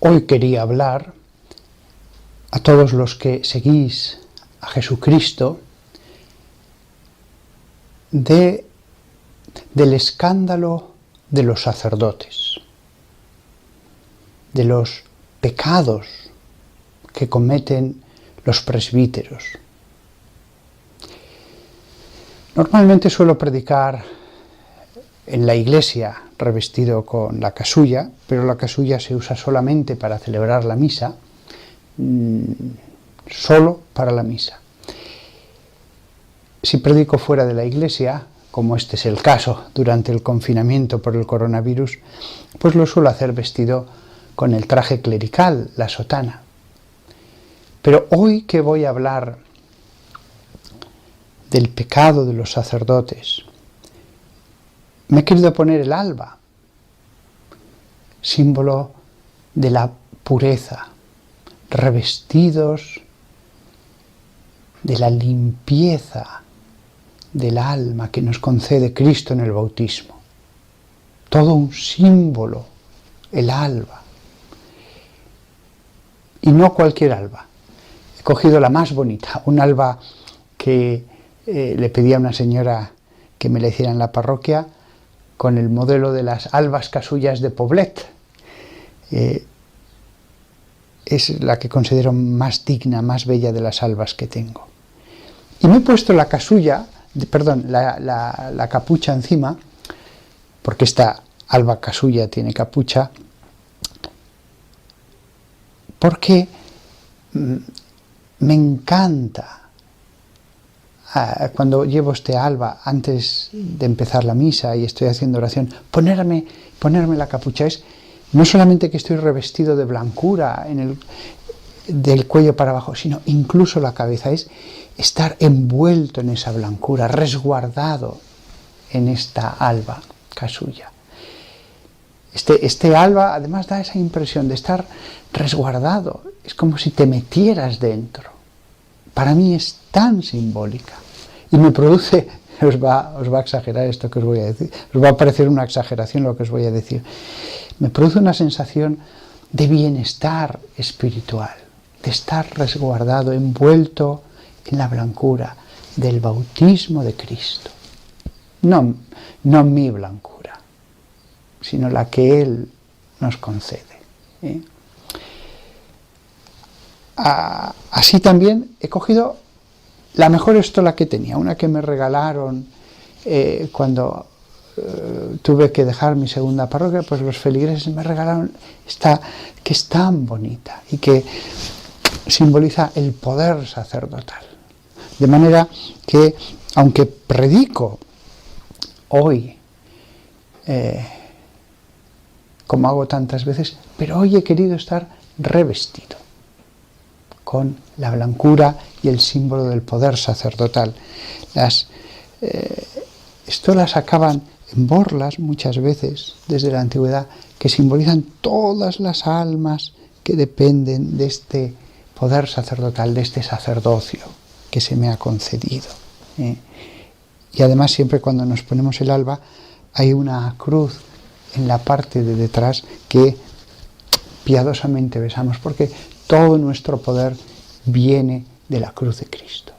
Hoy quería hablar a todos los que seguís a Jesucristo del escándalo de los sacerdotes, de los pecados que cometen los presbíteros. Normalmente suelo predicar en la iglesia revestido con la casulla, pero la casulla se usa solamente para celebrar la misa, solo para la misa. Si predico fuera de la iglesia, como este es el caso durante el confinamiento por el coronavirus, pues lo suelo hacer vestido con el traje clerical, la sotana. Pero hoy que voy a hablar del pecado de los sacerdotes, me he querido poner el alba, símbolo de la pureza, revestidos de la limpieza del alma que nos concede Cristo en el bautismo. Todo un símbolo, el alba. Y no cualquier alba. He cogido la más bonita, un alba que le pedí a una señora que me la hiciera en la parroquia, con el modelo de las albas casullas de Poblet. Es la que considero más digna, más bella de las albas que tengo. Y me he puesto la casulla, la capucha encima, porque esta alba casulla tiene capucha, porque me encanta cuando llevo este alba antes de empezar la misa y estoy haciendo oración, ponerme la capucha. Es no solamente que estoy revestido de blancura del cuello para abajo, sino incluso la cabeza, es estar envuelto en esa blancura, resguardado en esta alba casulla. Este alba además da esa impresión de estar resguardado, es como si te metieras dentro. Para mí es tan simbólica y me produce, os va a exagerar esto que os voy a decir, os va a parecer una exageración lo que os voy a decir, me produce una sensación de bienestar espiritual, de estar resguardado, envuelto en la blancura del bautismo de Cristo. No mi blancura, sino la que Él nos concede. Así también he cogido la mejor estola que tenía, una que me regalaron cuando tuve que dejar mi segunda parroquia, pues los feligreses me regalaron esta que es tan bonita y que simboliza el poder sacerdotal. De manera que, aunque predico hoy, como hago tantas veces, pero hoy he querido estar revestido con la blancura y el símbolo del poder sacerdotal. Las estolas acaban en borlas muchas veces desde la antigüedad que simbolizan todas las almas que dependen de este poder sacerdotal, de este sacerdocio que se me ha concedido. Y además siempre cuando nos ponemos el alba hay una cruz en la parte de detrás que piadosamente besamos, porque todo nuestro poder viene de la cruz de Cristo.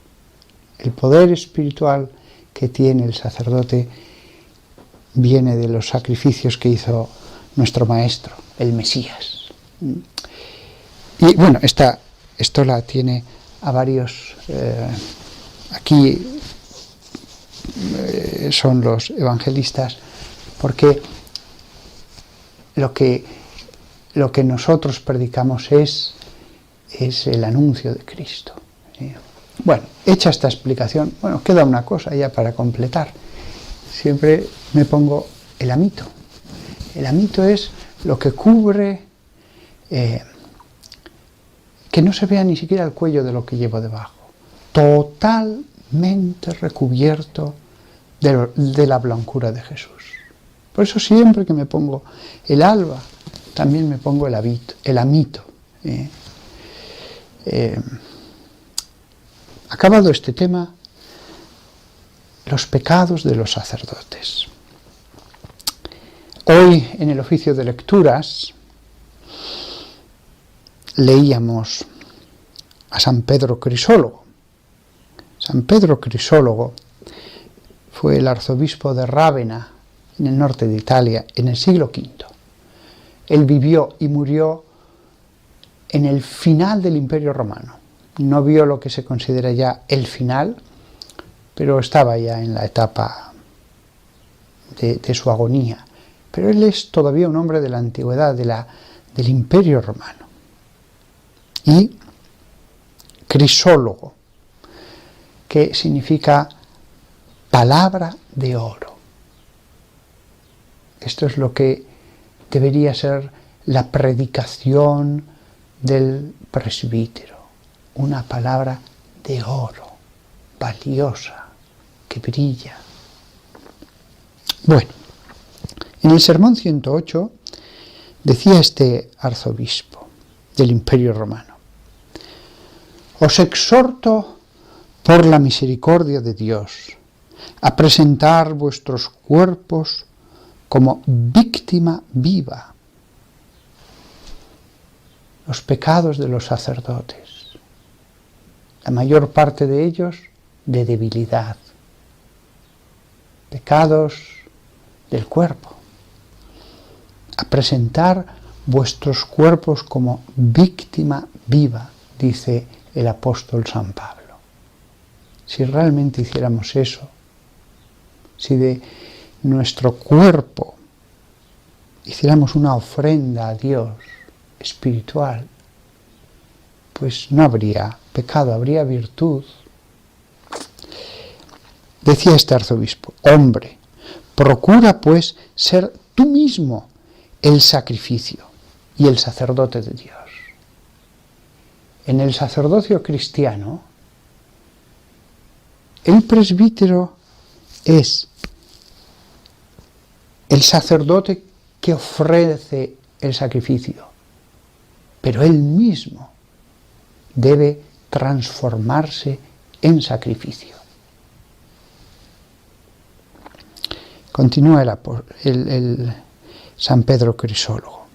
El poder espiritual que tiene el sacerdote viene de los sacrificios que hizo nuestro Maestro, el Mesías. Y bueno, esta estola tiene a varios, aquí son los evangelistas, porque lo que nosotros predicamos es el anuncio de Cristo. Bueno, hecha esta explicación, queda una cosa ya para completar. Siempre me pongo el amito. El amito es lo que cubre, que no se vea ni siquiera el cuello de lo que llevo debajo. Totalmente recubierto de la blancura de Jesús. Por eso siempre que me pongo el alba, también me pongo el amito. Acabado este tema, los pecados de los sacerdotes. Hoy en el oficio de lecturas leíamos a San Pedro Crisólogo. San Pedro Crisólogo fue el arzobispo de Rávena, en el norte de Italia, en el siglo V. Él vivió y murió en el final del Imperio Romano. No vio lo que se considera ya el final, pero estaba ya en la etapa de su agonía. Pero él es todavía un hombre de la antigüedad, del Imperio Romano. Y crisólogo, que significa palabra de oro. Esto es lo que debería ser la predicación del presbítero, una palabra de oro, valiosa, que brilla. Bueno, en el sermón 108 decía este arzobispo del Imperio Romano: os exhorto por la misericordia de Dios a presentar vuestros cuerpos como víctima viva. Los pecados de los sacerdotes, la mayor parte de ellos de debilidad, pecados del cuerpo. A presentar vuestros cuerpos como víctima viva, dice el apóstol San Pablo. Si realmente hiciéramos eso, si de nuestro cuerpo hiciéramos una ofrenda a Dios espiritual, pues no habría pecado, habría virtud. Decía este arzobispo: hombre, procura pues ser tú mismo el sacrificio y el sacerdote de Dios. En el sacerdocio cristiano, el presbítero es el sacerdote que ofrece el sacrificio, pero él mismo debe transformarse en sacrificio. Continúa el San Pedro Crisólogo: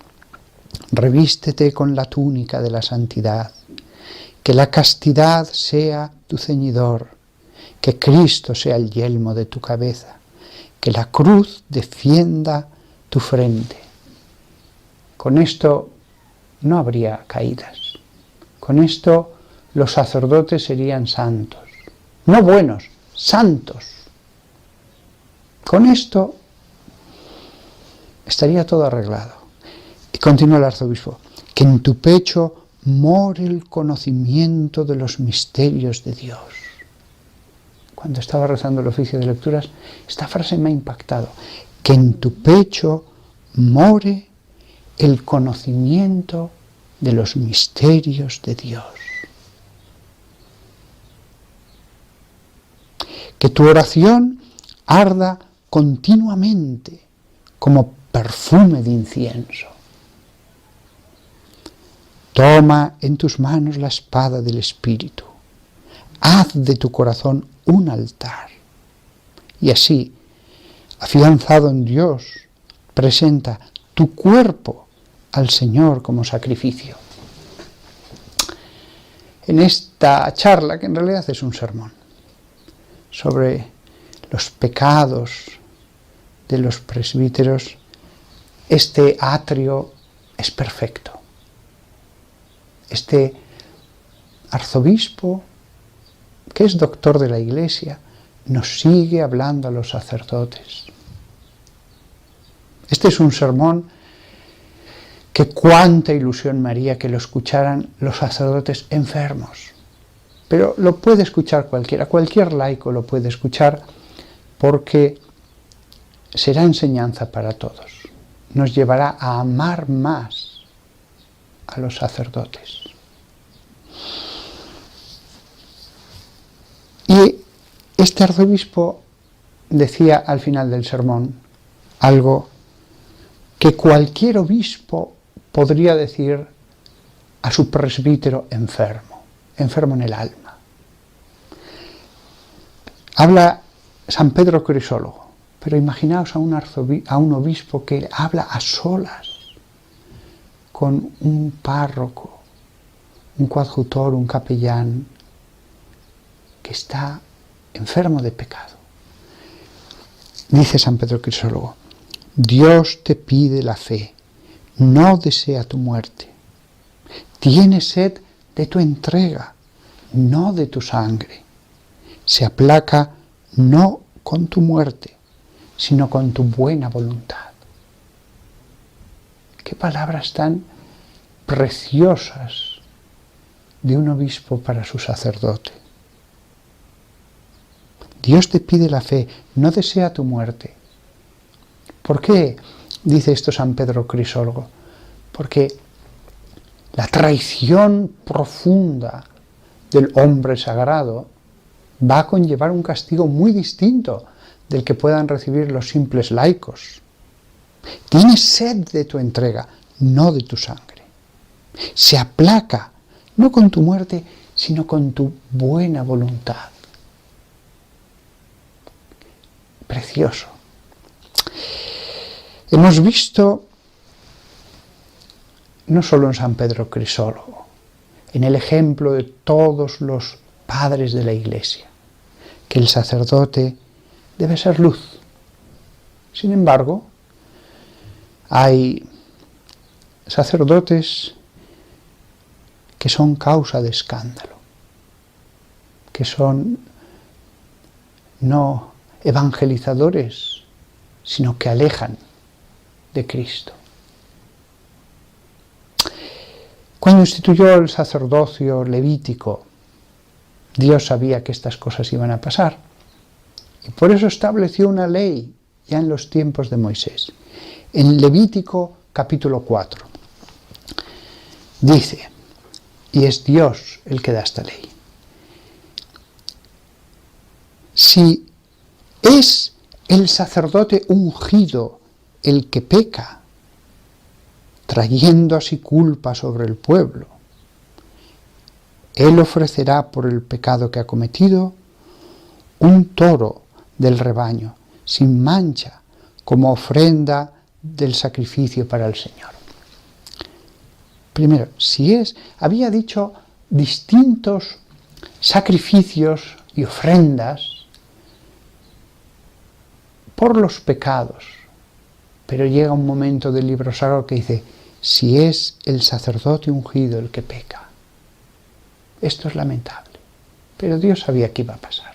revístete con la túnica de la santidad, que la castidad sea tu ceñidor, que Cristo sea el yelmo de tu cabeza, que la cruz defienda tu frente. Con esto no habría caídas. Con esto los sacerdotes serían santos. No buenos, santos. Con esto estaría todo arreglado. Y continúa el arzobispo: que en tu pecho more el conocimiento de los misterios de Dios. Cuando estaba rezando el oficio de lecturas, esta frase me ha impactado: que en tu pecho more el conocimiento de los misterios de Dios. Que tu oración arda continuamente como perfume de incienso. Toma en tus manos la espada del Espíritu. Haz de tu corazón un altar. Y así, afianzado en Dios, presenta tu cuerpo al Señor como sacrificio. En esta charla, que en realidad es un sermón, sobre los pecados de los presbíteros, este atrio es perfecto. Este arzobispo, que es doctor de la Iglesia, nos sigue hablando a los sacerdotes. Este es un sermón que cuánta ilusión me haría que lo escucharan los sacerdotes enfermos. Pero lo puede escuchar cualquiera, cualquier laico lo puede escuchar, porque será enseñanza para todos. Nos llevará a amar más a los sacerdotes. Y este arzobispo decía al final del sermón algo que cualquier obispo podría decir a su presbítero enfermo en el alma. Habla San Pedro Crisólogo, pero imaginaos a un obispo que habla a solas con un párroco un coadjutor, un capellán que está enfermo de pecado. Dice San Pedro Crisólogo: Dios te pide la fe, no desea tu muerte. Tiene sed de tu entrega, no de tu sangre. Se aplaca no con tu muerte, sino con tu buena voluntad. Qué palabras tan preciosas de un obispo para su sacerdote. Dios te pide la fe, no desea tu muerte. ¿Por qué dice esto San Pedro Crisólogo? Porque la traición profunda del hombre sagrado va a conllevar un castigo muy distinto del que puedan recibir los simples laicos. Tienes sed de tu entrega, no de tu sangre. Se aplaca, no con tu muerte, sino con tu buena voluntad. Precioso. Hemos visto, no solo en San Pedro Crisólogo, en el ejemplo de todos los padres de la Iglesia, que el sacerdote debe ser luz. Sin embargo, hay sacerdotes que son causa de escándalo, que son no evangelizadores, sino que alejan de Cristo. Cuando instituyó el sacerdocio levítico, Dios sabía que estas cosas iban a pasar, y por eso estableció una ley ya en los tiempos de Moisés. En Levítico capítulo 4 dice, y es Dios el que da esta ley: si es el sacerdote ungido el que peca, trayendo así culpa sobre el pueblo, él ofrecerá por el pecado que ha cometido un toro del rebaño, sin mancha, como ofrenda del sacrificio para el Señor. Primero, había dicho distintos sacrificios y ofrendas por los pecados, pero llega un momento del libro sagrado que dice, si es el sacerdote ungido el que peca. Esto es lamentable, pero Dios sabía que iba a pasar.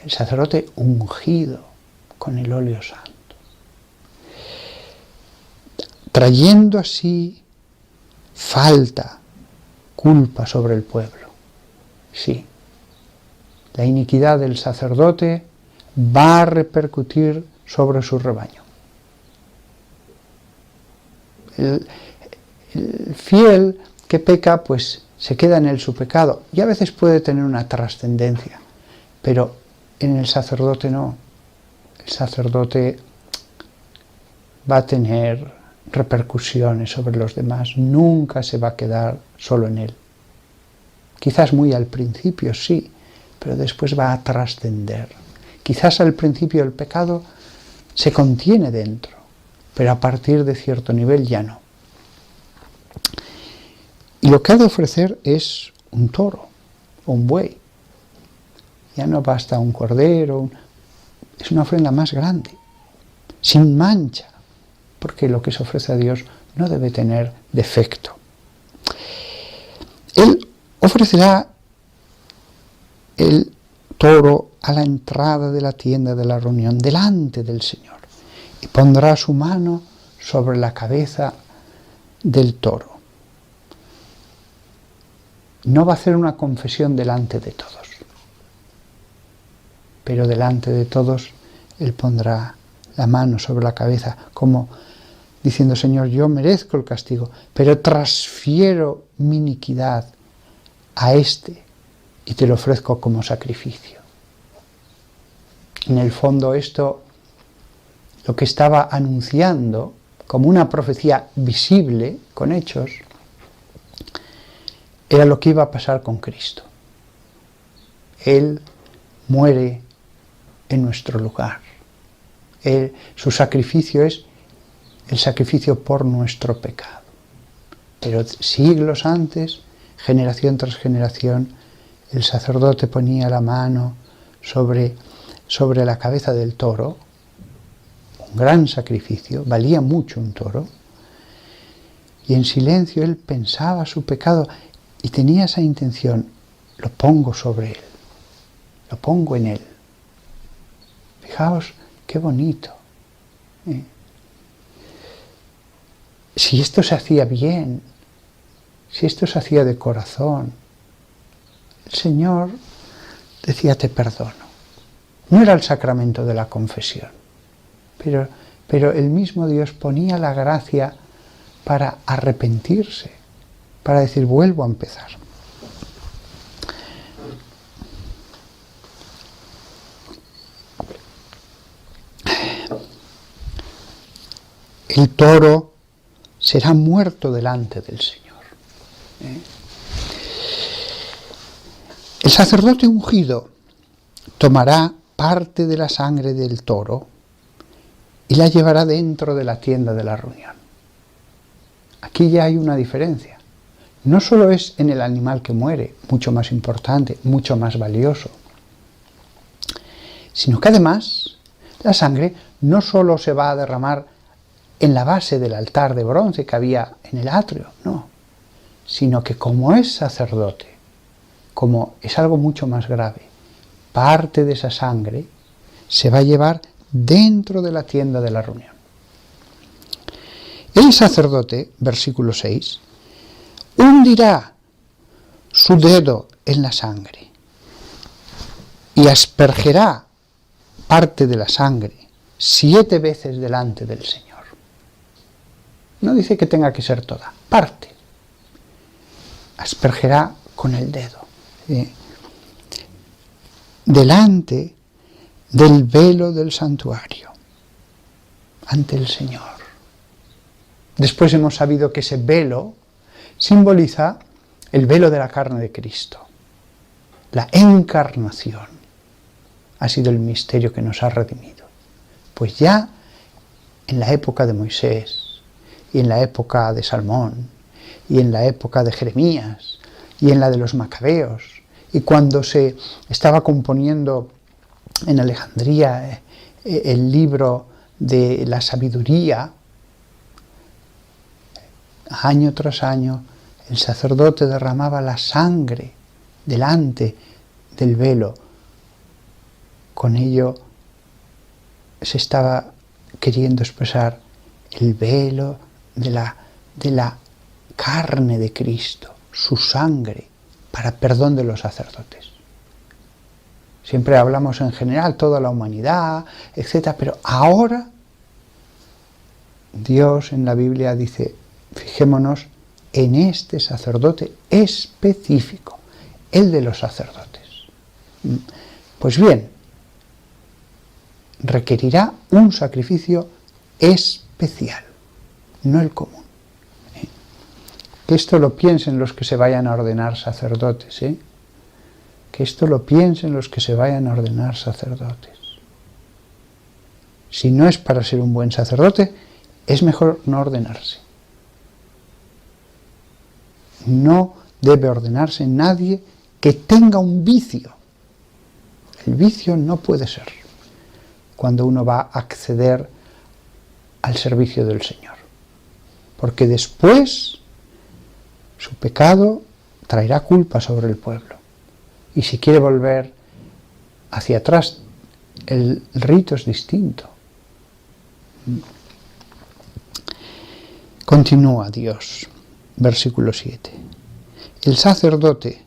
El sacerdote ungido con el óleo santo, trayendo así culpa sobre el pueblo. Sí, la iniquidad del sacerdote va a repercutir sobre su rebaño. El fiel que peca, pues se queda en él su pecado, y a veces puede tener una trascendencia, pero en el sacerdote no. El sacerdote va a tener repercusiones sobre los demás, nunca se va a quedar solo en él. Quizás muy al principio sí, pero después va a trascender. Quizás al principio el pecado se contiene dentro, pero a partir de cierto nivel ya no. Y lo que ha de ofrecer es un toro o un buey. Ya no basta un cordero, es una ofrenda más grande, sin mancha, porque lo que se ofrece a Dios no debe tener defecto. Él ofrecerá el toro a la entrada de la tienda de la reunión, delante del Señor, y pondrá su mano sobre la cabeza del toro. No va a hacer una confesión delante de todos, pero delante de todos él pondrá la mano sobre la cabeza, como diciendo, Señor, yo merezco el castigo, pero transfiero mi iniquidad a este y te lo ofrezco como sacrificio. En el fondo esto, lo que estaba anunciando como una profecía visible, con hechos, era lo que iba a pasar con Cristo. Él muere en nuestro lugar. Su sacrificio es el sacrificio por nuestro pecado. Pero siglos antes generación tras generación, el sacerdote ponía la mano sobre la cabeza del toro, un gran sacrificio, valía mucho un toro, y en silencio él pensaba su pecado y tenía esa intención: lo pongo sobre él, lo pongo en él. Fijaos qué bonito. Si esto se hacía bien, si esto se hacía de corazón, el Señor decía: te perdono. No era el sacramento de la confesión, pero el mismo Dios ponía la gracia para arrepentirse, para decir: vuelvo a empezar. El toro será muerto delante del Señor. El sacerdote ungido tomará parte de la sangre del toro y la llevará dentro de la tienda de la reunión. Aquí ya hay una diferencia. No solo es en el animal que muere, mucho más importante, mucho más valioso, sino que además la sangre no solo se va a derramar en la base del altar de bronce que había en el atrio, no, sino que como es sacerdote, como es algo mucho más grave, parte de esa sangre se va a llevar dentro de la tienda de la reunión. El sacerdote, versículo 6, hundirá su dedo en la sangre y aspergerá parte de la sangre 7 veces delante del Señor. No dice que tenga que ser toda, parte. Aspergerá con el dedo. Delante del velo del santuario, ante el Señor. Después hemos sabido que ese velo simboliza el velo de la carne de Cristo. La encarnación ha sido el misterio que nos ha redimido. Pues ya en la época de Moisés, y en la época de Salmón, y en la época de Jeremías, y en la de los Macabeos, y cuando se estaba componiendo en Alejandría el libro de la sabiduría, año tras año el sacerdote derramaba la sangre delante del velo. Con ello se estaba queriendo expresar el velo de la carne de Cristo, su sangre, para perdón de los sacerdotes. Siempre hablamos en general, toda la humanidad, etc. Pero ahora Dios en la Biblia dice: fijémonos en este sacerdote específico, el de los sacerdotes. Pues bien, requerirá un sacrificio especial, no el común. Que esto lo piensen los que se vayan a ordenar sacerdotes, que esto lo piensen los que se vayan a ordenar sacerdotes. Si no es para ser un buen sacerdote, es mejor no ordenarse. No debe ordenarse nadie que tenga un vicio. El vicio no puede ser cuando uno va a acceder al servicio del Señor, porque después su pecado traerá culpa sobre el pueblo, y si quiere volver hacia atrás, el rito es distinto. Continúa Dios, versículo 7. El sacerdote,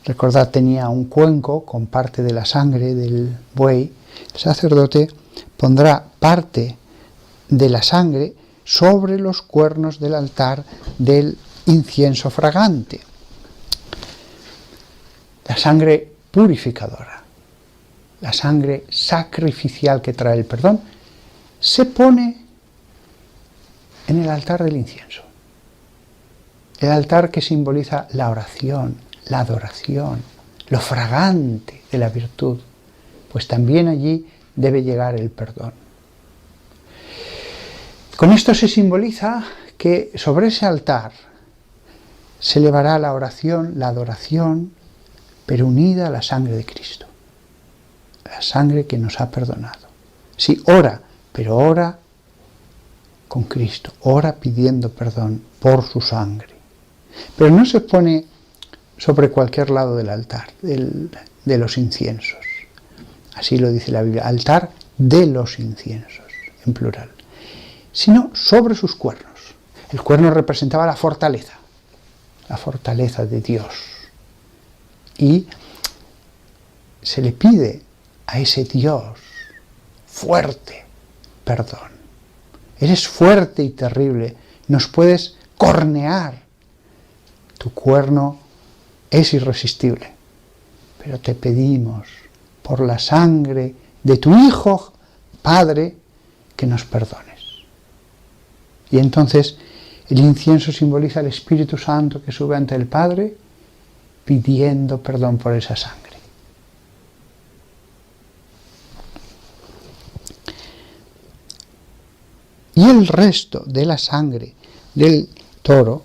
recordad, tenía un cuenco con parte de la sangre del buey. El sacerdote pondrá parte de la sangre sobre los cuernos del altar del incienso fragante. La sangre purificadora, la sangre sacrificial que trae el perdón, se pone en el altar del incienso. El altar que simboliza la oración, la adoración, lo fragante de la virtud, pues también allí debe llegar el perdón. Con esto se simboliza que sobre ese altar se elevará la oración, la adoración, pero unida a la sangre de Cristo. La sangre que nos ha perdonado. Sí, ora, pero ora con Cristo, ora pidiendo perdón por su sangre. Pero no se pone sobre cualquier lado del altar, de los inciensos. Así lo dice la Biblia, altar de los inciensos, en plural. Sino sobre sus cuernos. El cuerno representaba la fortaleza de Dios. Y se le pide a ese Dios fuerte perdón. Eres fuerte y terrible, nos puedes cornear. Tu cuerno es irresistible, pero te pedimos por la sangre de tu Hijo, Padre, que nos perdones. Y entonces el incienso simboliza el Espíritu Santo que sube ante el Padre pidiendo perdón por esa sangre. Y el resto de la sangre del toro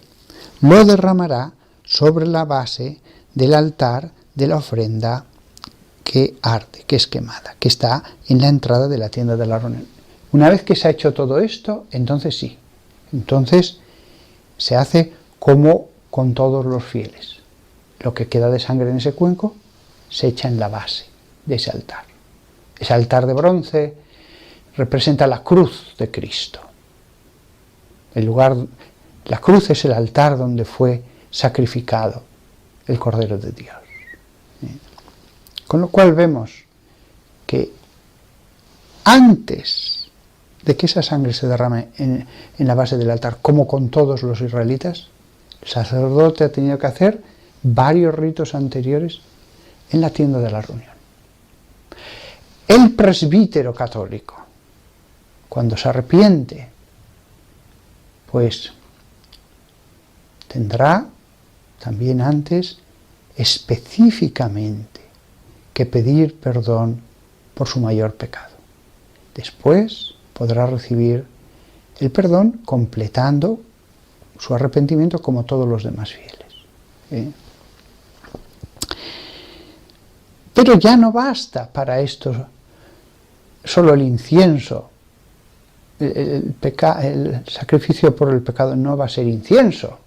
lo derramará sobre la base del altar de la ofrenda que arde, que es quemada, que está en la entrada de la tienda de la reunión. Una vez que se ha hecho todo esto, entonces sí, entonces se hace como con todos los fieles. Lo que queda de sangre en ese cuenco se echa en la base de ese altar. Ese altar de bronce representa la cruz de Cristo. La cruz es el altar donde fue sacrificado el Cordero de Dios. Con lo cual vemos que antes de que esa sangre se derrame en la base del altar, como con todos los israelitas, el sacerdote ha tenido que hacer varios ritos anteriores en la tienda de la reunión. El presbítero católico, cuando se arrepiente, pues tendrá también antes específicamente que pedir perdón por su mayor pecado. Después podrá recibir el perdón completando su arrepentimiento como todos los demás fieles. Pero ya no basta para esto solo el incienso. El sacrificio por el pecado no va a ser incienso.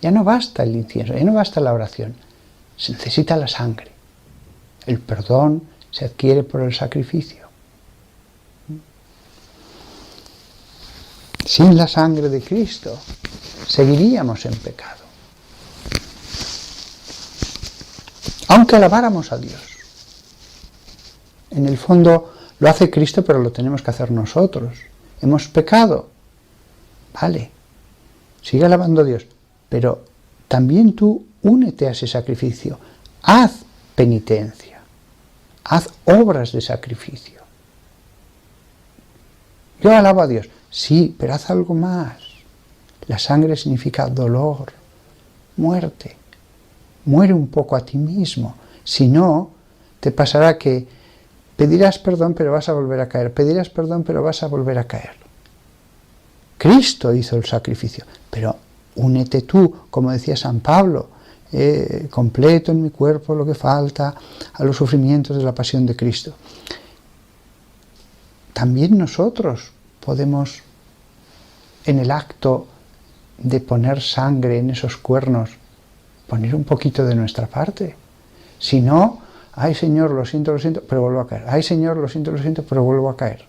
Ya no basta el incienso, ya no basta la oración. Se necesita la sangre. El perdón se adquiere por el sacrificio. Sin la sangre de Cristo seguiríamos en pecado. Aunque alabáramos a Dios. En el fondo lo hace Cristo, pero lo tenemos que hacer nosotros. Hemos pecado. Vale. Sigue alabando a Dios. Pero también tú únete a ese sacrificio. Haz penitencia. Haz obras de sacrificio. Yo alabo a Dios. Sí, pero haz algo más. La sangre significa dolor, muerte. Muere un poco a ti mismo. Si no, te pasará que pedirás perdón, pero vas a volver a caer. Pedirás perdón, pero vas a volver a caer. Cristo hizo el sacrificio, pero únete tú, como decía San Pablo, completo en mi cuerpo lo que falta a los sufrimientos de la pasión de Cristo. También nosotros podemos, en el acto de poner sangre en esos cuernos, poner un poquito de nuestra parte. Si no, ay Señor, lo siento, pero vuelvo a caer. Ay Señor, lo siento, pero vuelvo a caer.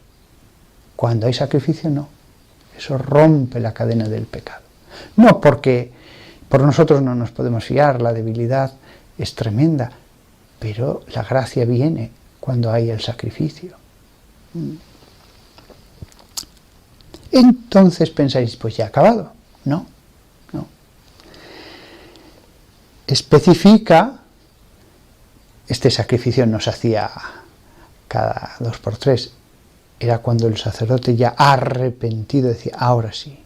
Cuando hay sacrificio, no. Eso rompe la cadena del pecado. No porque por nosotros no nos podemos fiar, la debilidad es tremenda, pero la gracia viene cuando hay el sacrificio. Entonces pensáis, pues ya ha acabado. No, no. Especifica, este sacrificio no se hacía cada 2 por 3, era cuando el sacerdote ya arrepentido decía, ahora sí,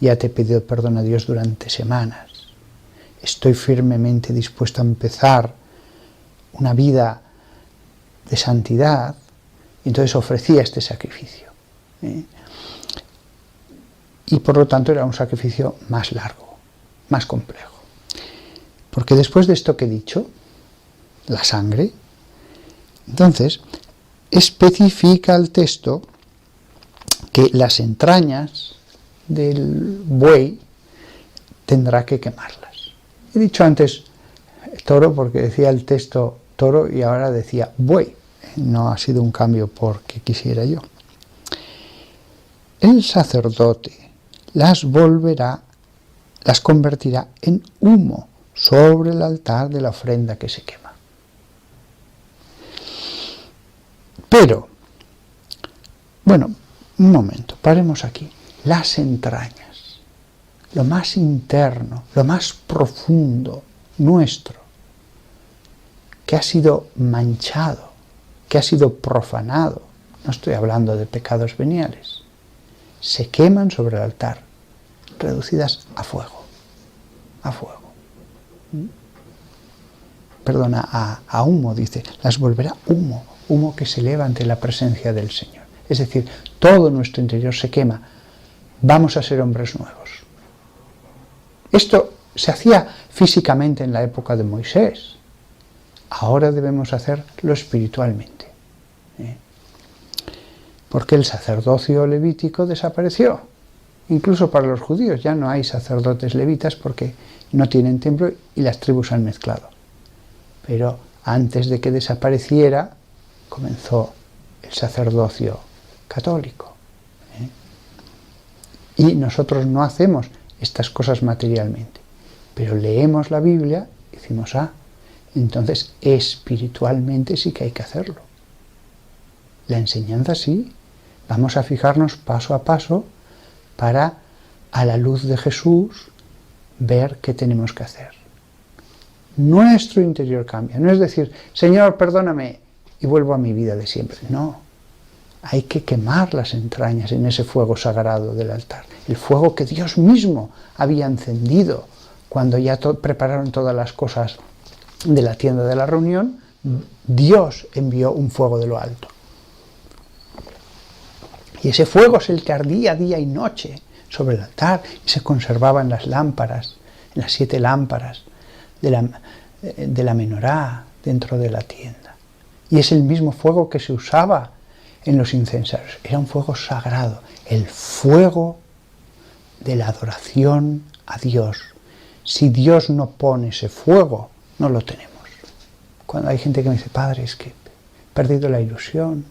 ya te he pedido perdón a Dios durante semanas, estoy firmemente dispuesto a empezar una vida de santidad, y entonces ofrecía este sacrificio. Y por lo tanto era un sacrificio más largo, más complejo. Porque después de esto que he dicho, la sangre, entonces especifica el texto que las entrañas del buey tendrá que quemarlas. He dicho antes toro porque decía el texto toro y ahora decía buey. No ha sido un cambio porque quisiera yo. El sacerdote las convertirá en humo sobre el altar de la ofrenda que se quema. Pero, bueno, un momento, paremos aquí. Las entrañas, lo más interno, lo más profundo nuestro, que ha sido manchado, que ha sido profanado, no estoy hablando de pecados veniales, se queman sobre el altar, reducidas a fuego, a fuego. Perdona, a humo, dice, las volverá humo, humo que se eleva ante la presencia del Señor. Es decir, todo nuestro interior se quema, vamos a ser hombres nuevos. Esto se hacía físicamente en la época de Moisés, ahora debemos hacerlo espiritualmente. Porque el sacerdocio levítico desapareció. Incluso para los judíos ya no hay sacerdotes levitas porque no tienen templo y las tribus han mezclado. Pero antes de que desapareciera, comenzó el sacerdocio católico. Y nosotros no hacemos estas cosas materialmente, pero leemos la Biblia y decimos, entonces espiritualmente sí que hay que hacerlo. La enseñanza sí, vamos a fijarnos paso a paso para, a la luz de Jesús, ver qué tenemos que hacer. Nuestro interior cambia, no es decir, Señor, perdóname y vuelvo a mi vida de siempre. No, hay que quemar las entrañas en ese fuego sagrado del altar, el fuego que Dios mismo había encendido cuando ya prepararon todas las cosas de la tienda de la reunión. Dios envió un fuego de lo alto. Y ese fuego es el que ardía día y noche sobre el altar y se conservaba en las lámparas, en las 7 lámparas de la menorá dentro de la tienda. Y es el mismo fuego que se usaba en los incensarios. Era un fuego sagrado, el fuego de la adoración a Dios. Si Dios no pone ese fuego, no lo tenemos. Cuando hay gente que me dice, Padre, es que he perdido la ilusión,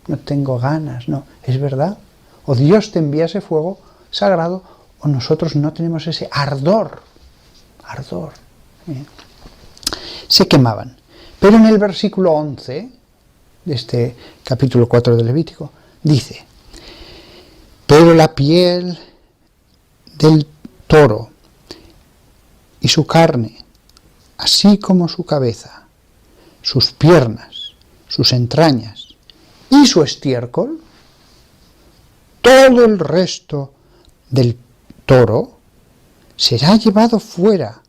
no tengo ganas, no, es verdad. O Dios te envía ese fuego sagrado, o nosotros no tenemos ese ardor. Se quemaban. Pero en el versículo 11 de este capítulo 4 de Levítico, dice, pero la piel del toro y su carne, así como su cabeza, sus piernas, sus entrañas y su estiércol, todo el resto del toro será llevado fuera,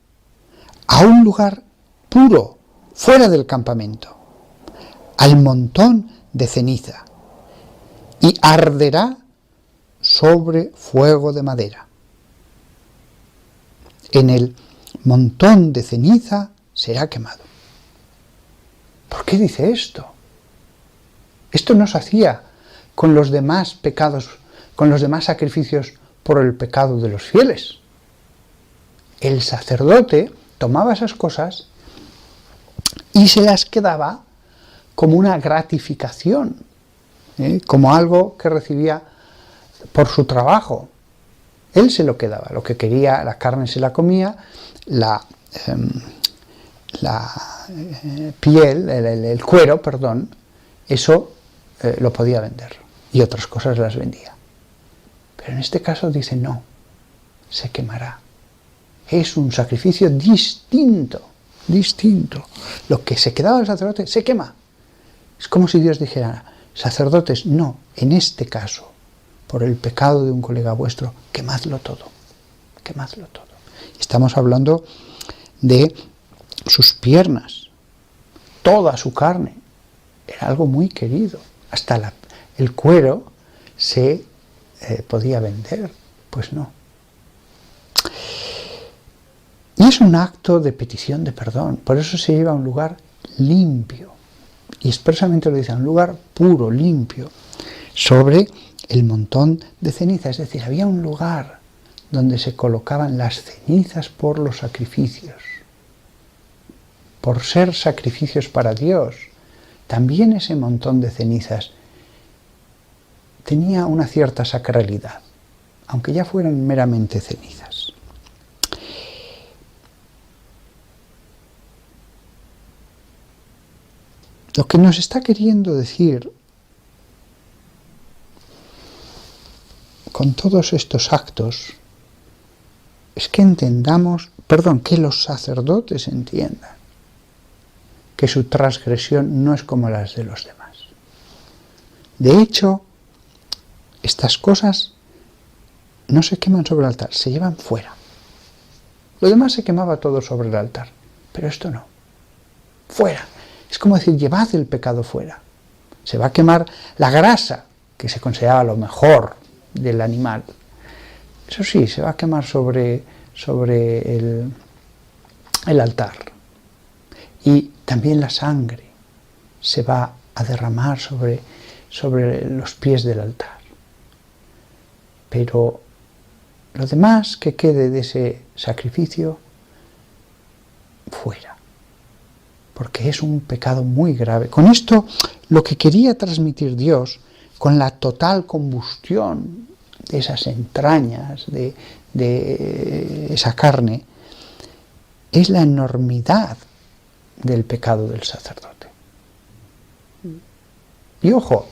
a un lugar puro, fuera del campamento, al montón de ceniza, y arderá sobre fuego de madera. En el montón de ceniza será quemado. ¿Por qué dice esto? Esto no se hacía con los demás pecados, con los demás sacrificios por el pecado de los fieles. El sacerdote tomaba esas cosas y se las quedaba como una gratificación, como algo que recibía por su trabajo. Él se lo quedaba, lo que quería, la carne se la comía, la piel, el cuero, eso lo podía vender y otras cosas las vendía. Pero en este caso dice no, se quemará. Es un sacrificio distinto. Lo que se quedaba el sacerdote se quema. Es como si Dios dijera, sacerdotes, no, en este caso, por el pecado de un colega vuestro, quemadlo todo. Estamos hablando de sus piernas, toda su carne. Era algo muy querido. Hasta el cuero se podía vender. Pues no. Y es un acto de petición de perdón, por eso se lleva a un lugar limpio, y expresamente lo dice, a un lugar puro, limpio, sobre el montón de ceniza, es decir, había un lugar donde se colocaban las cenizas por los sacrificios, por ser sacrificios para Dios. También ese montón de cenizas tenía una cierta sacralidad, aunque ya fueran meramente cenizas. Lo que nos está queriendo decir con todos estos actos es que entendamos, que los sacerdotes entiendan que su transgresión no es como las de los demás. De hecho, estas cosas no se queman sobre el altar, se llevan fuera. Lo demás se quemaba todo sobre el altar, pero esto no. Fuera. Es como decir, llevad el pecado fuera. Se va a quemar la grasa, que se consideraba lo mejor del animal. Eso sí, se va a quemar sobre el altar. Y también la sangre se va a derramar sobre los pies del altar. Pero lo demás que quede de ese sacrificio, fuera. Porque es un pecado muy grave. Con esto, lo que quería transmitir Dios, con la total combustión de esas entrañas, de esa carne, es la enormidad del pecado del sacerdote. Y ojo,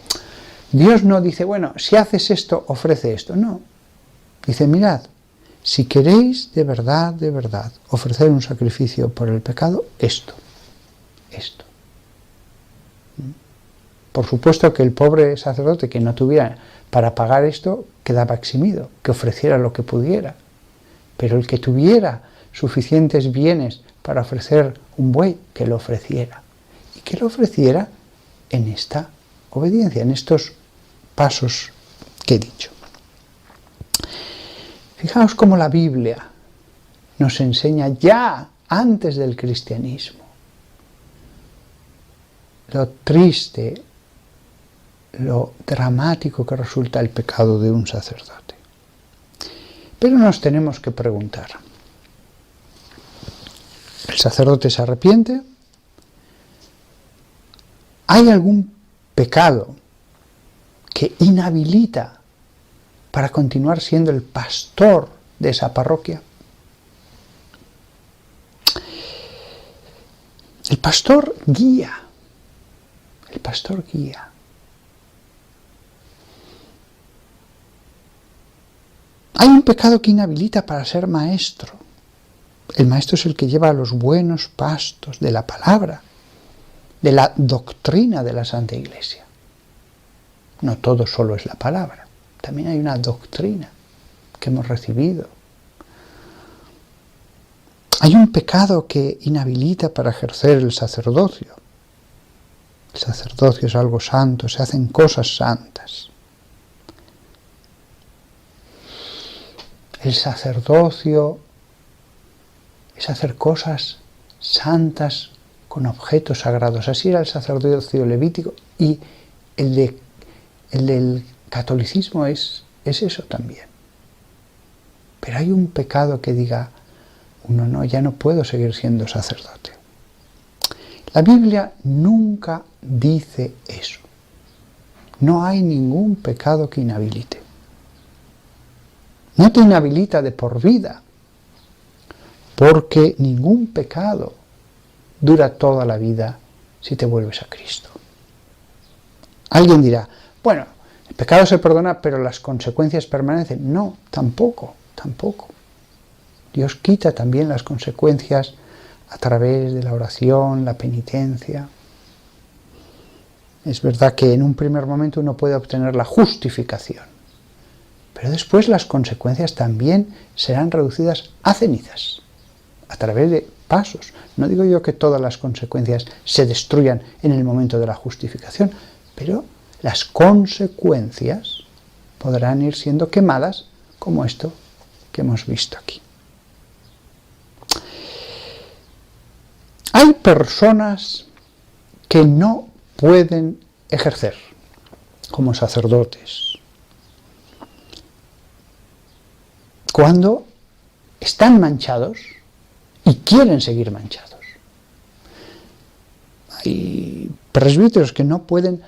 Dios no dice, bueno, si haces esto, ofrece esto. No. Dice, mirad, si queréis de verdad, ofrecer un sacrificio por el pecado, esto. Por supuesto que el pobre sacerdote que no tuviera para pagar esto quedaba eximido, que ofreciera lo que pudiera. Pero el que tuviera suficientes bienes para ofrecer un buey, que lo ofreciera. Y que lo ofreciera en esta obediencia, en estos pasos que he dicho. Fijaos cómo la Biblia nos enseña ya antes del cristianismo lo triste, lo dramático que resulta el pecado de un sacerdote. Pero nos tenemos que preguntar, ¿el sacerdote se arrepiente? ¿Hay algún pecado que inhabilita para continuar siendo el pastor de esa parroquia? El pastor guía. El pastor guía. Hay un pecado que inhabilita para ser maestro. El maestro es el que lleva los buenos pastos de la palabra, de la doctrina de la Santa Iglesia. No todo solo es la palabra, también hay una doctrina que hemos recibido. Hay un pecado que inhabilita para ejercer el sacerdocio. El sacerdocio es algo santo, se hacen cosas santas. El sacerdocio es hacer cosas santas con objetos sagrados. Así era el sacerdocio levítico, y el del catolicismo es eso también. Pero hay un pecado que diga, no, ya no puedo seguir siendo sacerdote. La Biblia nunca dice eso. No hay ningún pecado que inhabilite. No te inhabilita de por vida, porque ningún pecado dura toda la vida si te vuelves a Cristo. Alguien dirá, bueno, el pecado se perdona, pero las consecuencias permanecen. No, tampoco. Dios quita también las consecuencias a través de la oración, la penitencia. Es verdad que en un primer momento uno puede obtener la justificación, pero después las consecuencias también serán reducidas a cenizas, a través de pasos. No digo yo que todas las consecuencias se destruyan en el momento de la justificación, pero las consecuencias podrán ir siendo quemadas, como esto que hemos visto aquí. Hay personas que no pueden ejercer como sacerdotes cuando están manchados y quieren seguir manchados. Hay presbíteros que no pueden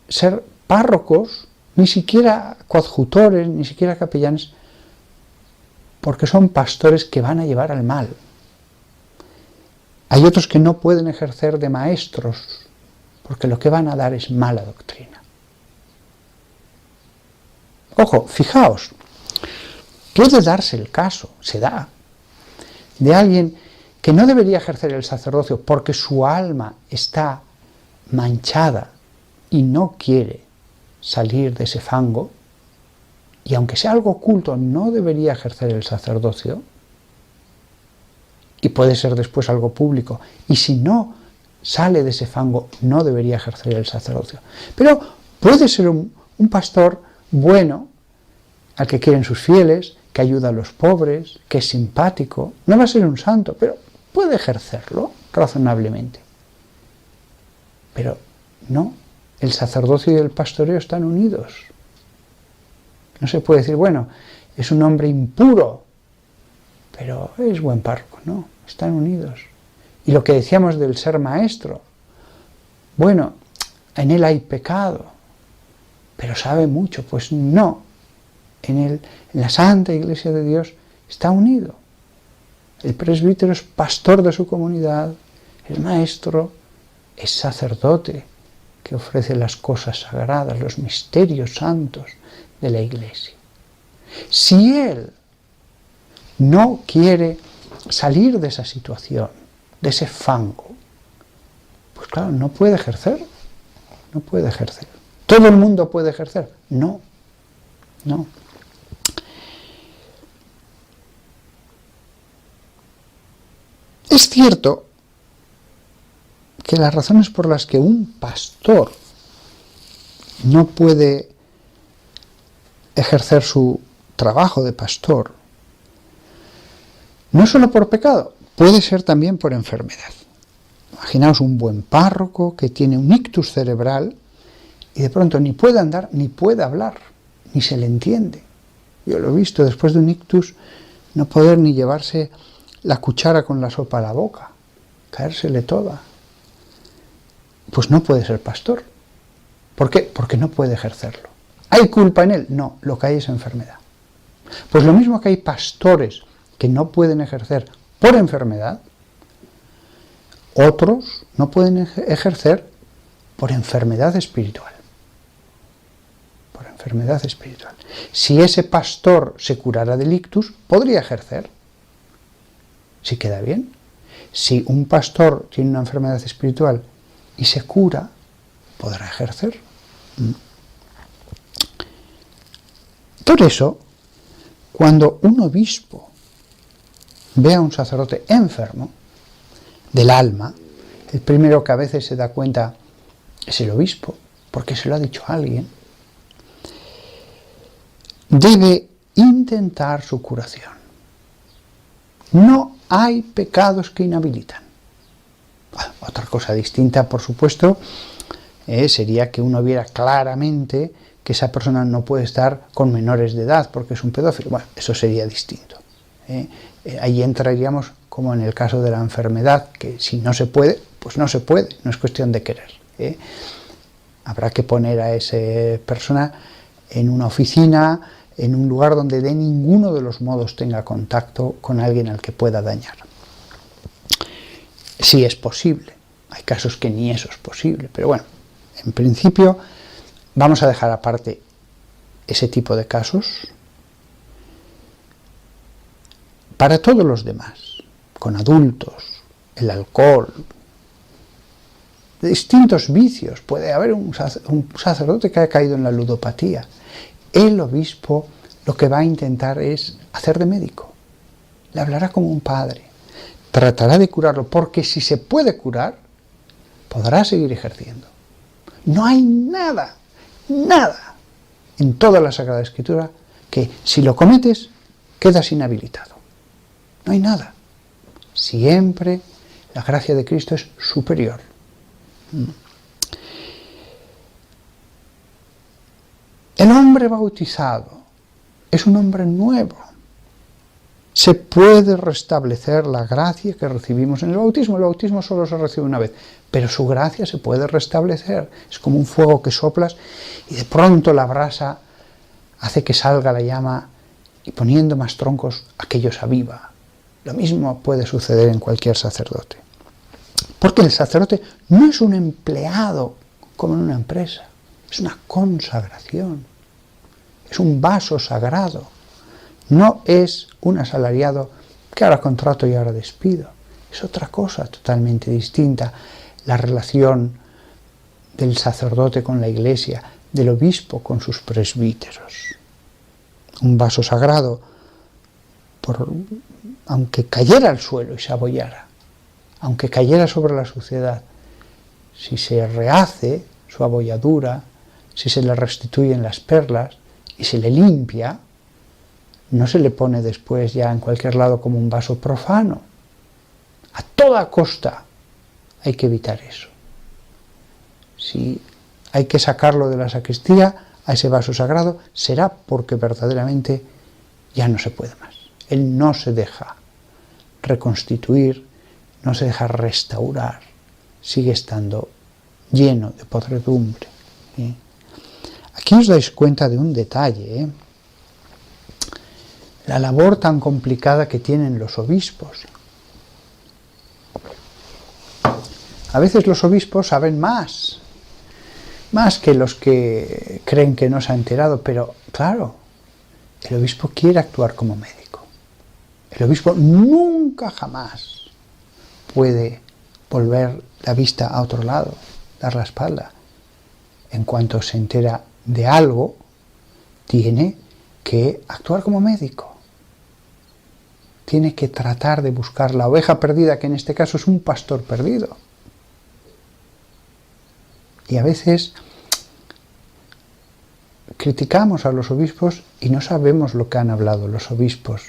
ser párrocos, ni siquiera coadjutores, ni siquiera capellanes, porque son pastores que van a llevar al mal. Hay otros que no pueden ejercer de maestros, porque lo que van a dar es mala doctrina. Ojo, fijaos, puede darse el caso, se da, de alguien que no debería ejercer el sacerdocio porque su alma está manchada y no quiere salir de ese fango, y aunque sea algo oculto, no debería ejercer el sacerdocio, y puede ser después algo público, y si no sale de ese fango, no debería ejercer el sacerdocio. Pero puede ser un pastor bueno, al que quieren sus fieles, que ayuda a los pobres, que es simpático. No va a ser un santo, pero puede ejercerlo razonablemente. Pero no, el sacerdocio y el pastoreo están unidos. No se puede decir, bueno, es un hombre impuro, pero es buen párroco. No, están unidos. Y lo que decíamos del ser maestro, bueno, en él hay pecado, pero sabe mucho. Pues no, en la Santa Iglesia de Dios está unido. El presbítero es pastor de su comunidad, el maestro es sacerdote que ofrece las cosas sagradas, los misterios santos de la Iglesia. Si él no quiere salir de esa situación, de ese fango, pues claro, no puede ejercer, no puede ejercer. ¿Todo el mundo puede ejercer? No, no. Es cierto que las razones por las que un pastor no puede ejercer su trabajo de pastor, no solo por pecado, puede ser también por enfermedad. Imaginaos un buen párroco que tiene un ictus cerebral y de pronto ni puede andar, ni puede hablar, ni se le entiende. Yo lo he visto después de un ictus, no poder ni llevarse la cuchara con la sopa a la boca, caérsele toda. Pues no puede ser pastor. ¿Por qué? Porque no puede ejercerlo. ¿Hay culpa en él? No, lo que hay es enfermedad. Pues lo mismo que hay pastores que no pueden ejercer por enfermedad, otros no pueden ejercer por enfermedad espiritual. Por enfermedad espiritual. Si ese pastor se curara del ictus, podría ejercer. Si queda bien. Si un pastor tiene una enfermedad espiritual y se cura, podrá ejercer. Por eso, cuando un obispo ve a un sacerdote enfermo del alma, el primero que a veces se da cuenta es el obispo, porque se lo ha dicho a alguien, debe intentar su curación. No hay pecados que inhabilitan. Bueno, otra cosa distinta, por supuesto, sería que uno viera claramente que esa persona no puede estar con menores de edad porque es un pedófilo. Bueno, eso sería distinto. Ahí entraríamos como en el caso de la enfermedad, que si no se puede, pues no se puede, no es cuestión de querer. Habrá que poner a esa persona en una oficina, en un lugar donde de ninguno de los modos tenga contacto con alguien al que pueda dañar. Si es posible. Hay casos que ni eso es posible, pero bueno, en principio vamos a dejar aparte ese tipo de casos. Para todos los demás, con adultos, el alcohol, distintos vicios, puede haber un sacerdote que haya caído en la ludopatía. El obispo lo que va a intentar es hacer de médico. Le hablará como un padre. Tratará de curarlo, porque si se puede curar, podrá seguir ejerciendo. No hay nada en toda la Sagrada Escritura que si lo cometes, quedas inhabilitado. No hay nada. Siempre La gracia de Cristo es superior. El hombre bautizado es un hombre nuevo. Se puede restablecer la gracia que recibimos en el bautismo. El bautismo solo se recibe una vez, pero su gracia se puede restablecer. Es como un fuego que soplas y de pronto la brasa hace que salga la llama y poniendo más troncos aquello se aviva. Lo mismo puede suceder en cualquier sacerdote. Porque el sacerdote no es un empleado como en una empresa, es una consagración, es un vaso sagrado. No es un asalariado que ahora contrato y ahora despido. Es otra cosa totalmente distinta. La relación del sacerdote con la iglesia, del obispo con sus presbíteros. Un vaso sagrado, aunque cayera al suelo y se abollara, aunque cayera sobre la suciedad, si se rehace su abolladura, si se le restituyen las perlas y se le limpia, no se le pone después ya en cualquier lado como un vaso profano. A toda costa hay que evitar eso. Si hay que sacarlo de la sacristía, a ese vaso sagrado, será porque verdaderamente ya no se puede más. Él no se deja reconstituir, no se deja restaurar, sigue estando lleno de podredumbre. Aquí os dais cuenta de un detalle, la labor tan complicada que tienen los obispos. A veces los obispos saben más que los que creen que no se ha enterado, pero claro, el obispo quiere actuar como médico. El obispo nunca jamás puede volver la vista a otro lado, dar la espalda. En cuanto se entera de algo, tiene que actuar como médico. Tiene que tratar de buscar la oveja perdida, que en este caso es un pastor perdido. Y a veces criticamos a los obispos y no sabemos lo que han hablado los obispos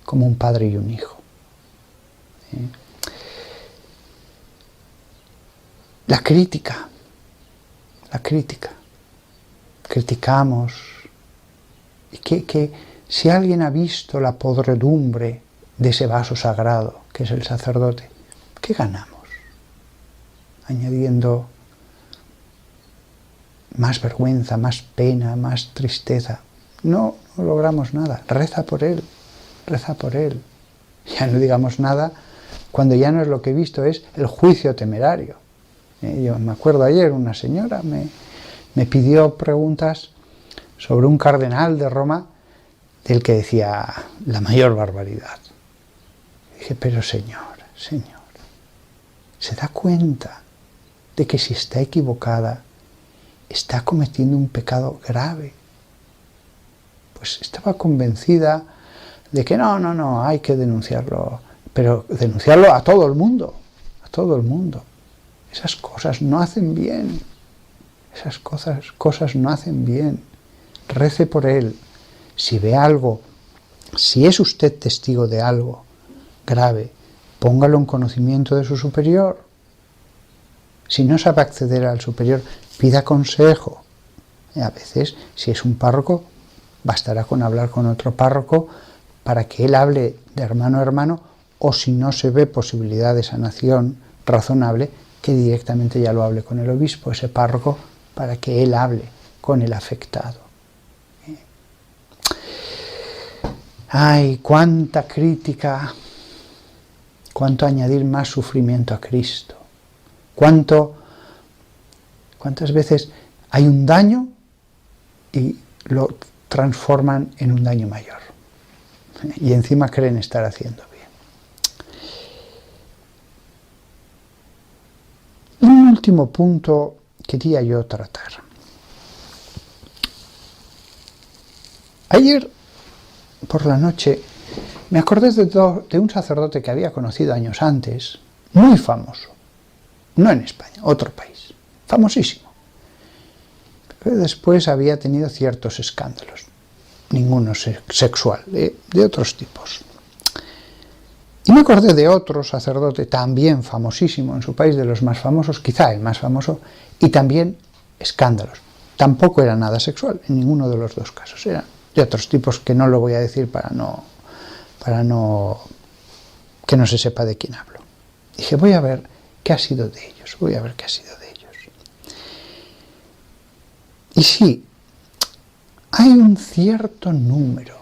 como un padre y un hijo. La crítica. Criticamos. Y que si alguien ha visto la podredumbre de ese vaso sagrado, que es el sacerdote, ¿qué ganamos? Añadiendo más vergüenza, más pena, más tristeza. No logramos nada. Reza por él. Ya no digamos nada cuando ya no es lo que he visto, es el juicio temerario. Yo me acuerdo ayer, una señora me pidió preguntas sobre un cardenal de Roma del que decía la mayor barbaridad. Dije, pero señor, ¿se da cuenta de que si está equivocada, está cometiendo un pecado grave? Pues estaba convencida de que no, hay que denunciarlo, pero denunciarlo a todo el mundo. Esas cosas no hacen bien. Esas cosas no hacen bien. Rece por él. Si ve algo, si es usted testigo de algo grave, póngalo en conocimiento de su superior. Si no sabe acceder al superior, pida consejo. Y a veces, si es un párroco, bastará con hablar con otro párroco para que él hable de hermano a hermano, o si no se ve posibilidad de sanación razonable, que directamente ya lo hable con el obispo, ese párroco, para que él hable con el afectado. ¡Ay, cuánta crítica! Cuánto añadir más sufrimiento a Cristo. Cuántas veces hay un daño y lo transforman en un daño mayor. Y encima creen estar haciendo bien. Un último punto quería yo tratar. Ayer por la noche me acordé de un sacerdote que había conocido años antes, muy famoso, no en España, otro país, famosísimo. Pero después había tenido ciertos escándalos, ninguno sexual, de otros tipos. Y me acordé de otro sacerdote también famosísimo en su país, de los más famosos, quizá el más famoso, y también escándalos. Tampoco era nada sexual en ninguno de los dos casos, eran de otros tipos que no lo voy a decir para que no se sepa de quién hablo. Dije, voy a ver qué ha sido de ellos, voy a ver qué ha sido de ellos. Y sí, hay un cierto número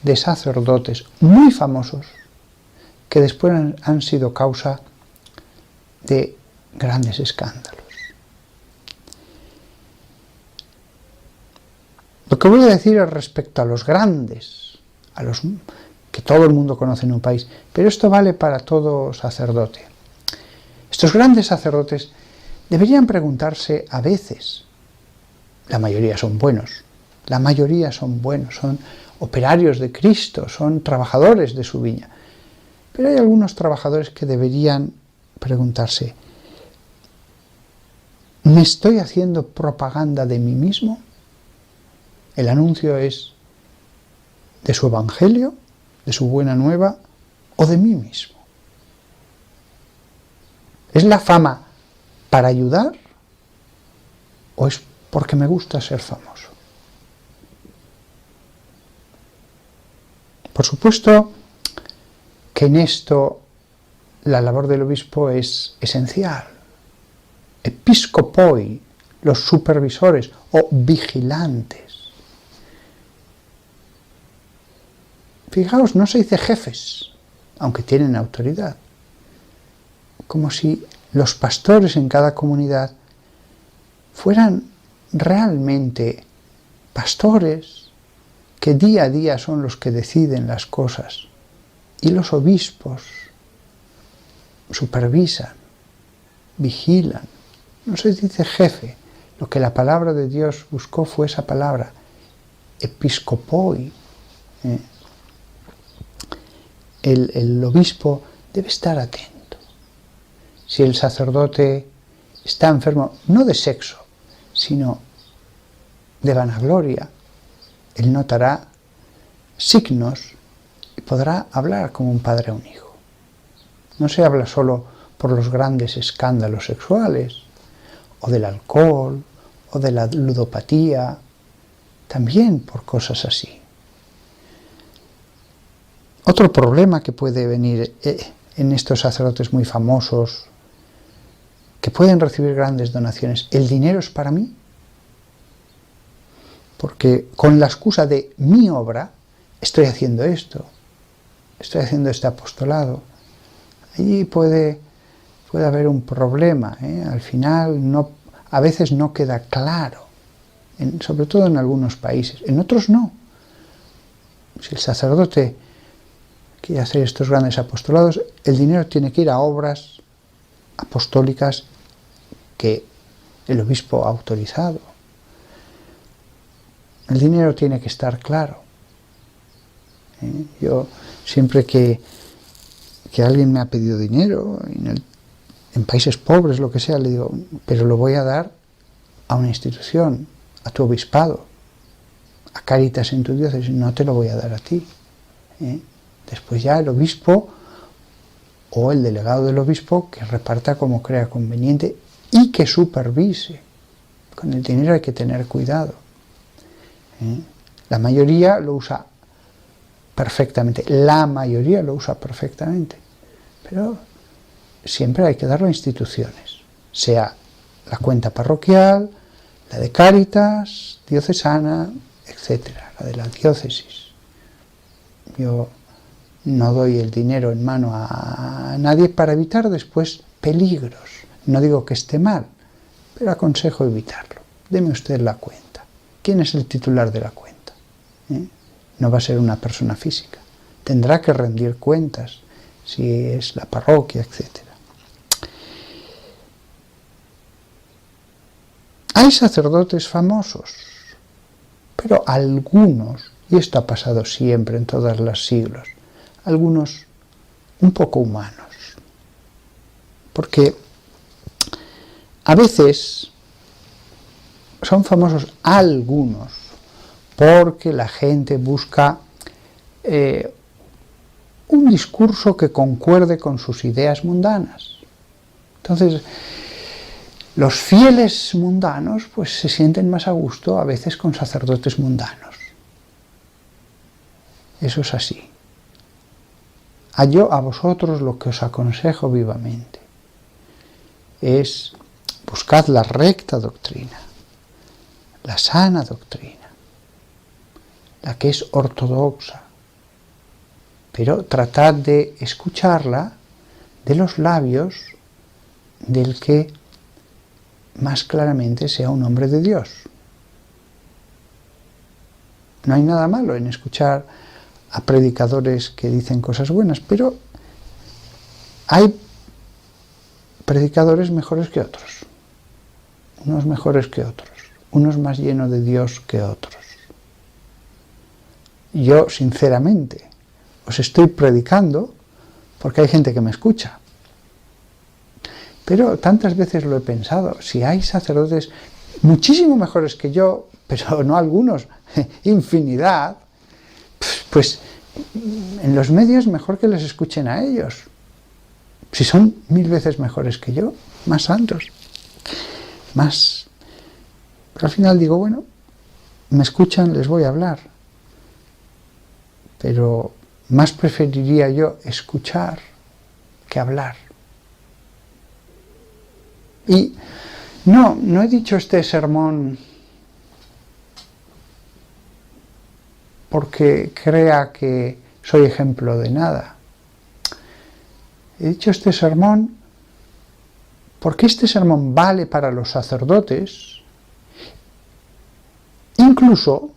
de sacerdotes muy famosos que después han sido causa de grandes escándalos. Lo que voy a decir es respecto a los grandes, a los que todo el mundo conoce en un país, pero esto vale para todo sacerdote. Estos grandes sacerdotes deberían preguntarse a veces, la mayoría son buenos, son operarios de Cristo, son trabajadores de su viña, pero hay algunos trabajadores que deberían preguntarse, ¿me estoy haciendo propaganda de mí mismo? ¿El anuncio es de su evangelio, de su buena nueva o de mí mismo? ¿Es la fama para ayudar o es porque me gusta ser famoso? Por supuesto que en esto la labor del obispo es esencial. Episcopoi, los supervisores o vigilantes. Fijaos, no se dice jefes, aunque tienen autoridad. Como si los pastores en cada comunidad fueran realmente pastores que día a día son los que deciden las cosas y los obispos supervisan, vigilan. No se dice jefe, lo que la palabra de Dios buscó fue esa palabra, episcopoi. El obispo debe estar atento. Si el sacerdote está enfermo, no de sexo, sino de vanagloria, él notará signos y podrá hablar como un padre a un hijo. No se habla solo por los grandes escándalos sexuales, o del alcohol, o de la ludopatía, también por cosas así. Otro problema que puede venir en estos sacerdotes muy famosos, que pueden recibir grandes donaciones, ¿el dinero es para mí? Porque con la excusa de mi obra, estoy haciendo esto, estoy haciendo este apostolado, allí puede haber un problema, Al final a veces no queda claro, sobre todo en algunos países, en otros no. Si el sacerdote quiere hacer estos grandes apostolados, el dinero tiene que ir a obras apostólicas que el obispo ha autorizado. El dinero tiene que estar claro. Yo siempre que alguien me ha pedido dinero, en países pobres, lo que sea, le digo, pero lo voy a dar a una institución, a tu obispado, a Cáritas en tu diócesis, no te lo voy a dar a ti. Después ya el obispo o el delegado del obispo que reparta como crea conveniente y que supervise. Con el dinero hay que tener cuidado. La mayoría lo usa perfectamente, pero siempre hay que darlo a instituciones, sea la cuenta parroquial, la de Cáritas, diocesana, etcétera, la de la diócesis. Yo no doy el dinero en mano a nadie para evitar después peligros. No digo que esté mal, pero aconsejo evitarlo. Deme usted la cuenta. ¿Quién es el titular de la cuenta? No va a ser una persona física. Tendrá que rendir cuentas, si es la parroquia, etc. Hay sacerdotes famosos, pero algunos, y esto ha pasado siempre en todos los siglos, algunos un poco humanos. Porque a veces son famosos algunos porque la gente busca un discurso que concuerde con sus ideas mundanas. Entonces, los fieles mundanos pues se sienten más a gusto a veces con sacerdotes mundanos. Eso es así. Yo a vosotros lo que os aconsejo vivamente es buscad la recta doctrina, la sana doctrina, la que es ortodoxa, pero tratad de escucharla de los labios del que más claramente sea un hombre de Dios. No hay nada malo en escuchar a predicadores que dicen cosas buenas, pero hay predicadores mejores que otros, unos mejores que otros, unos más llenos de Dios que otros. Yo, sinceramente, os estoy predicando porque hay gente que me escucha. Pero tantas veces lo he pensado, si hay sacerdotes muchísimo mejores que yo, pero no algunos, infinidad, pues en los medios mejor que les escuchen a ellos. Si son 1000 veces mejores que yo, más santos, más. Pero al final digo, bueno, me escuchan, les voy a hablar. Pero más preferiría yo escuchar que hablar. Y no he dicho este sermón porque crea que soy ejemplo de nada. He dicho este sermón porque este sermón vale para los sacerdotes, incluso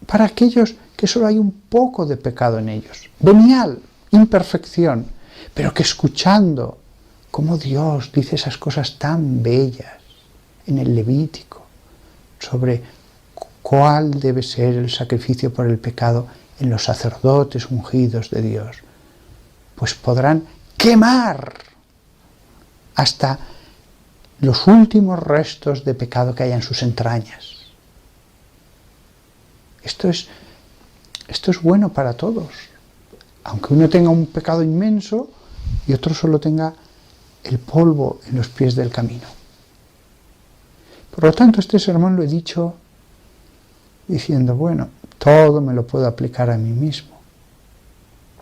para aquellos que solo hay un poco de pecado en ellos, venial, imperfección, pero que escuchando cómo Dios dice esas cosas tan bellas en el Levítico sobre cuál debe ser el sacrificio por el pecado en los sacerdotes ungidos de Dios, pues podrán quemar hasta los últimos restos de pecado que haya en sus entrañas. Esto es bueno para todos, aunque uno tenga un pecado inmenso y otro solo tenga el polvo en los pies del camino. Por lo tanto, este sermón lo he dicho diciendo, bueno, todo me lo puedo aplicar a mí mismo.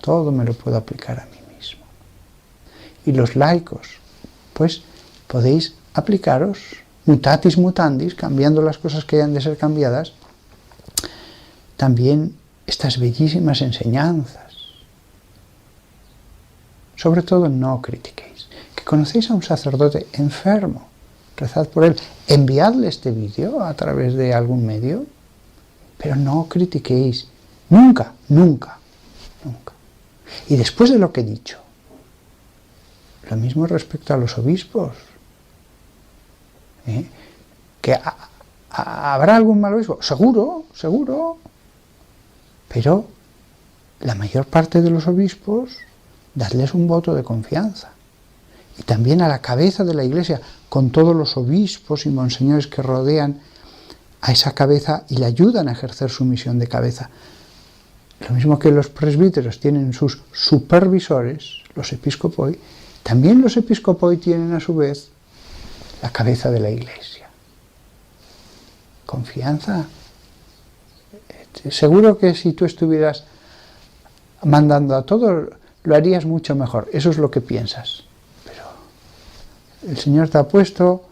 Todo me lo puedo aplicar a mí mismo. Y los laicos, pues podéis aplicaros, mutatis mutandis, cambiando las cosas que hayan de ser cambiadas, también estas bellísimas enseñanzas. Sobre todo, no critiquéis. Que conocéis a un sacerdote enfermo, rezad por él, enviadle este vídeo a través de algún medio, pero no critiquéis, nunca, nunca, nunca. Y después de lo que he dicho, lo mismo respecto a los obispos, que habrá algún mal obispo, seguro, seguro, pero la mayor parte de los obispos, dadles un voto de confianza. Y también a la cabeza de la Iglesia, con todos los obispos y monseñores que rodean a esa cabeza y le ayudan a ejercer su misión de cabeza. Lo mismo que los presbíteros tienen sus supervisores, los episcopoi, también los episcopoi tienen a su vez la cabeza de la Iglesia. Confianza. Seguro que si tú estuvieras mandando a todos, lo harías mucho mejor. Eso es lo que piensas. El Señor te ha puesto,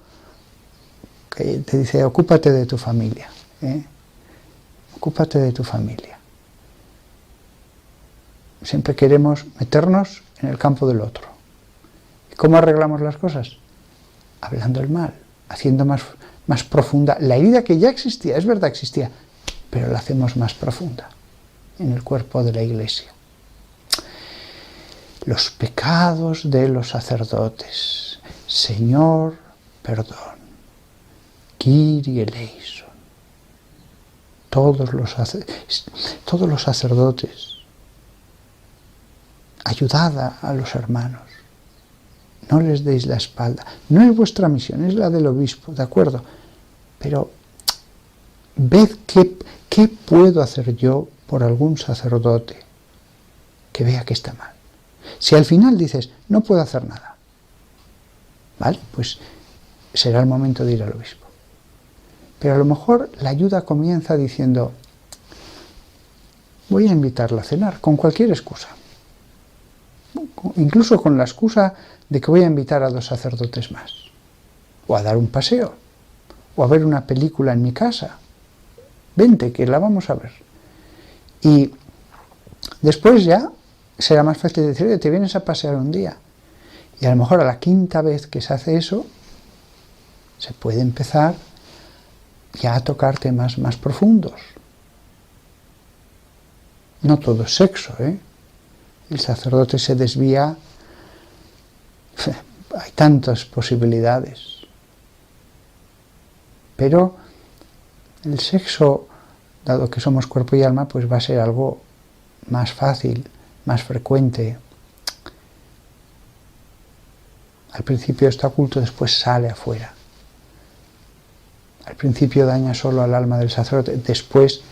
que te dice, ocúpate de tu familia. Ocúpate de tu familia. Siempre queremos meternos en el campo del otro. ¿Y cómo arreglamos las cosas? Hablando el mal, haciendo más profunda. La herida que ya existía, es verdad existía, pero la hacemos más profunda en el cuerpo de la Iglesia. Los pecados de los sacerdotes. Señor, perdón. Kyrie eleison. Todos los sacerdotes, ayudad a los hermanos. No les deis la espalda. No es vuestra misión, es la del obispo, ¿de acuerdo? Pero ved qué puedo hacer yo por algún sacerdote que vea que está mal. Si al final dices, no puedo hacer nada, ¿vale? Pues será el momento de ir al obispo. Pero a lo mejor la ayuda comienza diciendo, voy a invitarla a cenar, con cualquier excusa. Incluso con la excusa de que voy a invitar a 2 sacerdotes más. O a dar un paseo. O a ver una película en mi casa. Vente, que la vamos a ver. Y después ya será más fácil decir, oye, te vienes a pasear un día. Y a lo mejor a la 5ª vez que se hace eso, se puede empezar ya a tocar temas más profundos. No todo es sexo, ¿eh? El sacerdote se desvía, hay tantas posibilidades. Pero el sexo, dado que somos cuerpo y alma, pues va a ser algo más fácil, más frecuente. Al principio está oculto, después sale afuera. Al principio daña solo al alma del sacerdote, después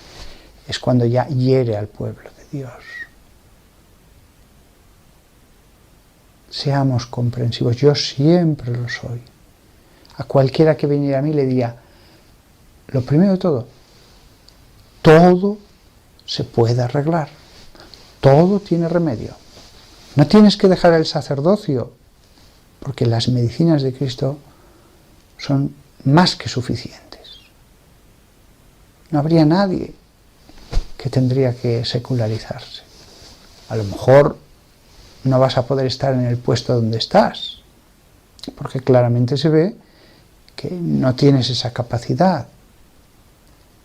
es cuando ya hiere al pueblo de Dios. Seamos comprensivos, yo siempre lo soy. A cualquiera que viniera a mí le diría, lo primero de todo se puede arreglar, todo tiene remedio. No tienes que dejar el sacerdocio, porque las medicinas de Cristo son más que suficientes. No habría nadie que tendría que secularizarse. A lo mejor no vas a poder estar en el puesto donde estás, porque claramente se ve que no tienes esa capacidad,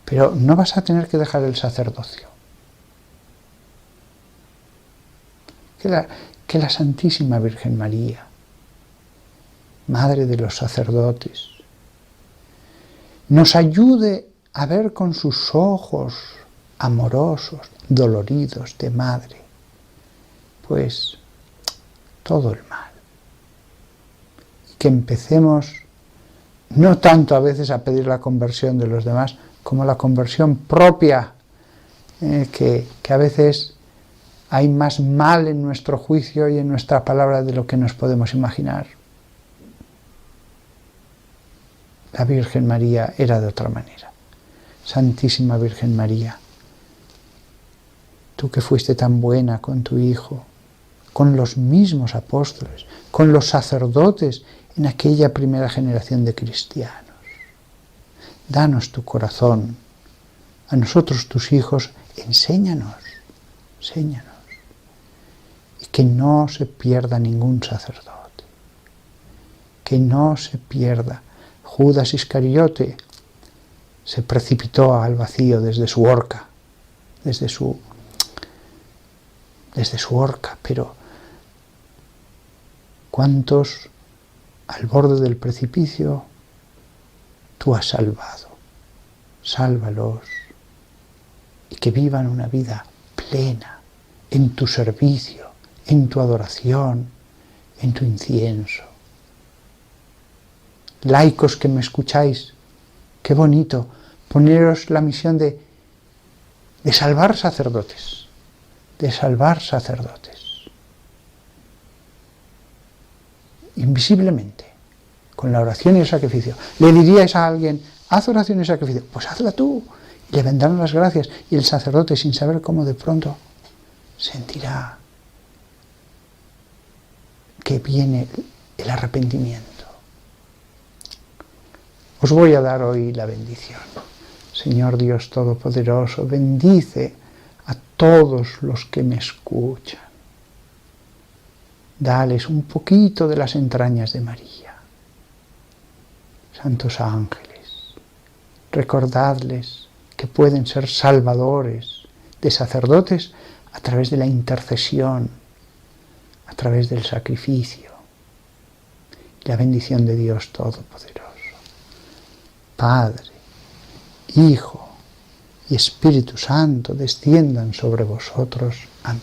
pero no vas a tener que dejar el sacerdocio. Que la Santísima Virgen María, Madre de los sacerdotes, nos ayude a ver con sus ojos amorosos, doloridos de madre, pues todo el mal. Y que empecemos no tanto a veces a pedir la conversión de los demás, como la conversión propia, que a veces hay más mal en nuestro juicio y en nuestra palabra de lo que nos podemos imaginar. La Virgen María era de otra manera. Santísima Virgen María, tú que fuiste tan buena con tu Hijo, con los mismos apóstoles, con los sacerdotes en aquella primera generación de cristianos. Danos tu corazón, a nosotros tus hijos, enséñanos. Y que no se pierda ningún sacerdote, que no se pierda. Judas Iscariote se precipitó al vacío desde su horca, pero ¿cuántos al borde del precipicio tú has salvado? Sálvalos y que vivan una vida plena en tu servicio, en tu adoración, en tu incienso. Laicos que me escucháis, qué bonito poneros la misión de salvar sacerdotes, invisiblemente, con la oración y el sacrificio. ¿Le diríais a alguien, haz oración y sacrificio? Pues hazla tú, y le vendrán las gracias, y el sacerdote, sin saber cómo, de pronto sentirá que viene el arrepentimiento. Os voy a dar hoy la bendición. Señor Dios Todopoderoso, bendice a todos los que me escuchan. Dales un poquito de las entrañas de María. Santos ángeles, recordadles que pueden ser salvadores de sacerdotes a través de la intercesión, a través del sacrificio. La bendición de Dios Todopoderoso, Padre, Hijo y Espíritu Santo, desciendan sobre vosotros. Amén.